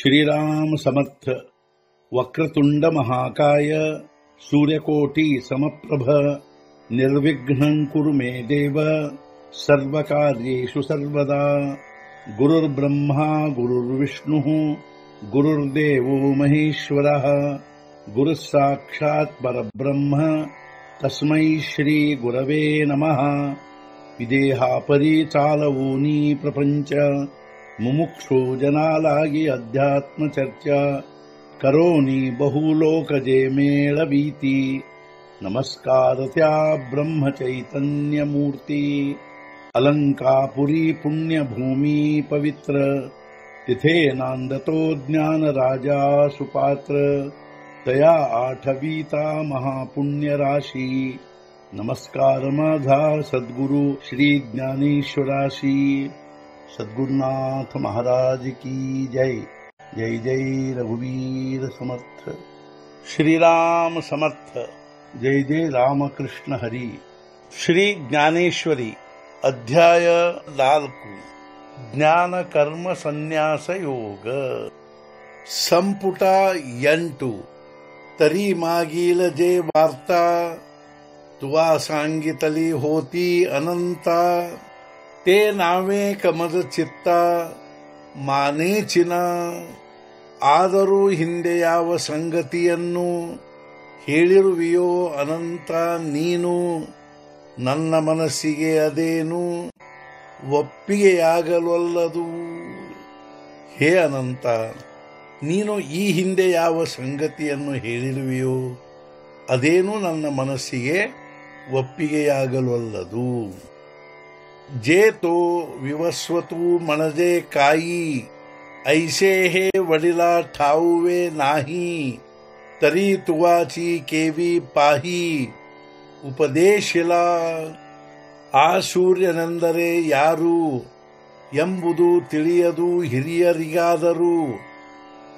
श्रीराम समर्थ। वक्रतुंड महाकाय सूर्यकोटि समप्रभ निर्विघ्नं कुरु मे देव सर्वकार्येषु सर्वदा। गुरुर्ब्रह्मा गुरुर्विष्णुः गुरुर्देवो महेश्वरः गुरुः साक्षात् परब्रह्म तस्मै श्री गुरवे नमः। विदेहापरि चालवूनी प्रपंच मुमुक्षु जनालागी अध्यात्म चर्चा करोनी बहुलोकजे मेळवीती। नमस्कार त्या ब्रह्म चैतन्य मूर्ती अलंकापुरी पुण्यभूमी पवित्र तिथे नांदतो ज्ञान राजा सुपात्र तया आठवीता महापुण्य राशी। नमस्कार माझा सद्गुरु श्री ज्ञानेश्वराशी। सद्गुरुनाथ महाराज की जय। जय जय रघुवीर समर्थ। श्रीराम समर्थ। जय जय रामकृष्ण हरी। श्री ज्ञानेश्वरी अध्याय 4 ज्ञान कर्म संन्यास योग संपुಟ 8 तरी मागील जे वार्ता तुवा सांगितली होती अनंता ते नावे कमज ಚಿತ್ತ ಮಾನೇಚಿನ ಆದರೂ ಹಿಂದೆ ಯಾವ ಸಂಗತಿಯನ್ನು ಹೇಳಿರುವೆಯೋ ಅನಂತ ನೀನು ನನ್ನ ಮನಸ್ಸಿಗೆ ಅದೇನು ಒಪ್ಪಿಗೆಯಾಗಲೊಲ್ಲದು। ಹೇ ಅನಂತ, ನೀನು ಈ ಹಿಂದೆ ಯಾವ ಸಂಗತಿಯನ್ನು ಹೇಳಿರುವೆಯೋ ಅದೇನು ನನ್ನ ಮನಸ್ಸಿಗೆ ಒಪ್ಪಿಗೆಯಾಗಲೊಲ್ಲದು। जे तो विवस्वतू म्हणजे काही ऐसे हे वडिला ठाऊवे नाही तरी तुवाची केवी पाही ಉಪದೇಶಿಲ। ಆ ಸೂರ್ಯನೆಂದರೆ ಯಾರು ಎಂಬುದು ತಿಳಿಯದು ಹಿರಿಯರಿಗಾದರೂ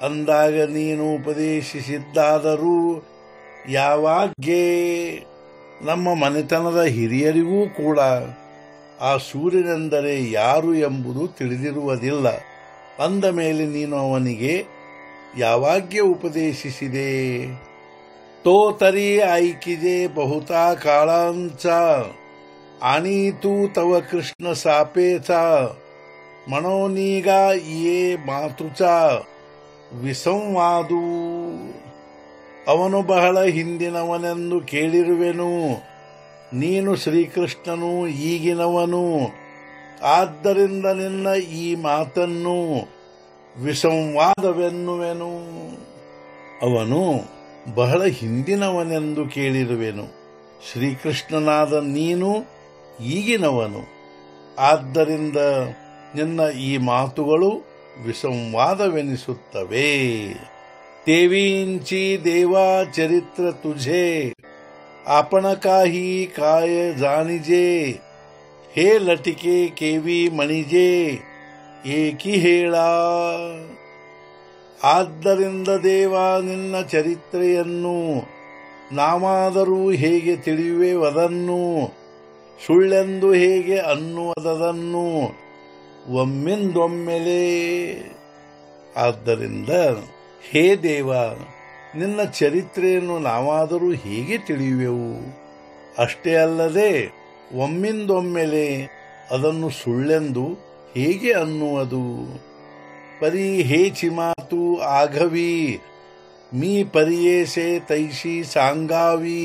ಅಂದಾಗ ನೀನು ಉಪದೇಶಿಸಿದ್ದಾದರೂ ಯಾವಾಗ್ಗೆ ನಮ್ಮ ಮನೆತನದ ಹಿರಿಯರಿಗೂ ಕೂಡ ಆ ಸೂರ್ಯನೆಂದರೆ ಯಾರು ಎಂಬುದು ತಿಳಿದಿರುವುದಿಲ್ಲ ಅಂದ ಮೇಲೆ ನೀನು ಅವನಿಗೆ ಯಾವಾಗ್ಯ ಉಪದೇಶಿಸಿದೆ। तो तरी ऐकिजे बहुता काळांचा आणि तू तव कृष्ण सापेचा मनोनिगा ये मातुचा ವಿಸಂವಾದು। ಅವನು ಬಹಳ ಹಿಂದಿನವನೆಂದು ಕೇಳಿರುವೆನು, ನೀನು ಶ್ರೀಕೃಷ್ಣನು ಈಗಿನವನು, ಆದ್ದರಿಂದ ನಿನ್ನ ಈ ಮಾತನ್ನು ವಿಸಂವಾದವೆನ್ನುವೆನು। ಅವನು ಬಹಳ ಹಿಂದಿನವನೆಂದು ಕೇಳಿರುವೆನು, ಶ್ರೀಕೃಷ್ಣನಾದ ನೀನು ಈಗಿನವನು, ಆದ್ದರಿಂದ ನಿನ್ನ ಈ ಮಾತುಗಳು ವಿಸಂವಾದವೆನಿಸುತ್ತವೆ। तेवींची देवा चरित्र तुझे आपण काही काय जाणिजे हे लटिके केवी मणिजे ಏಕಿ ಹೇಳ। ಆದ್ದರಿಂದ ದೇವ ನಿನ್ನ ಚರಿತ್ರೆಯನ್ನು ನಾವಾದರೂ ಹೇಗೆ ತಿಳಿಯುವೆವದನ್ನು, ಸುಳ್ಳೆಂದು ಹೇಗೆ ಅನ್ನುವುದನ್ನು ಒಮ್ಮಿಂದೊಮ್ಮೆಲೆ। ಆದ್ದರಿಂದ ಹೇ ದೇವ, ನಿನ್ನ ಚರಿತ್ರೆಯನ್ನು ನಾವಾದರೂ ಹೇಗೆ ತಿಳಿಯುವೆವು, ಅಷ್ಟೇ ಅಲ್ಲದೆ ಒಮ್ಮಿಂದೊಮ್ಮೆಲೆ ಅದನ್ನು ಸುಳ್ಳೆಂದು ಹೇಗೆ ಅನ್ನುವುದು। ಪರಿ ಹೇಚಿ ಮಾತು ಆಗವಿ मी परियेसे तैशी सांगावी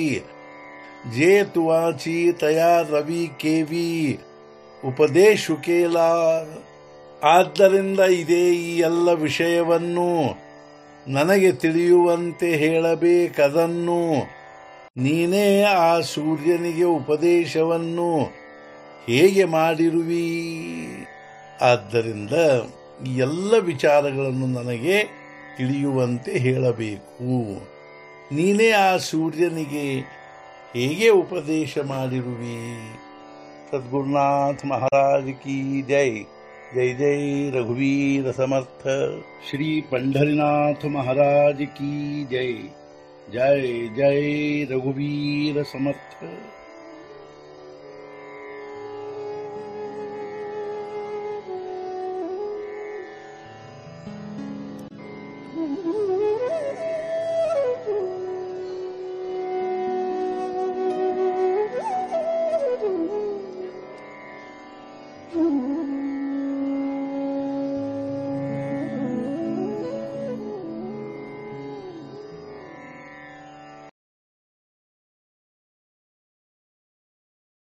जे तुवाची तया रवी केवी ಉಪದೇಶು ಕೇಳ। ಆದ್ದರಿಂದ ಇದೇ ಈ ಎಲ್ಲ ವಿಷಯವನ್ನು ನನಗೆ ತಿಳಿಯುವಂತೆ ಹೇಳಬೇಕದನ್ನು, ನೀನೇ ಆ ಸೂರ್ಯನಿಗೆ ಉಪದೇಶವನ್ನು ಹೇಗೆ ಮಾಡಿರುವಿ। ಆದ್ದರಿಂದ ಎಲ್ಲ ವಿಚಾರಗಳನ್ನು ನನಗೆ ತಿಳಿಯುವಂತೆ ಹೇಳಬೇಕು, ನೀನೇ ಆ ಸೂರ್ಯನಿಗೆ ಹೇಗೆ ಉಪದೇಶ ಮಾಡಿರುವಿ। सद्गुरुनाथ महाराज की जय। जय जय रघुवीर समर्थ। श्री पंढरीनाथ महाराज की जय। जय जय रघुवीर समर्थ।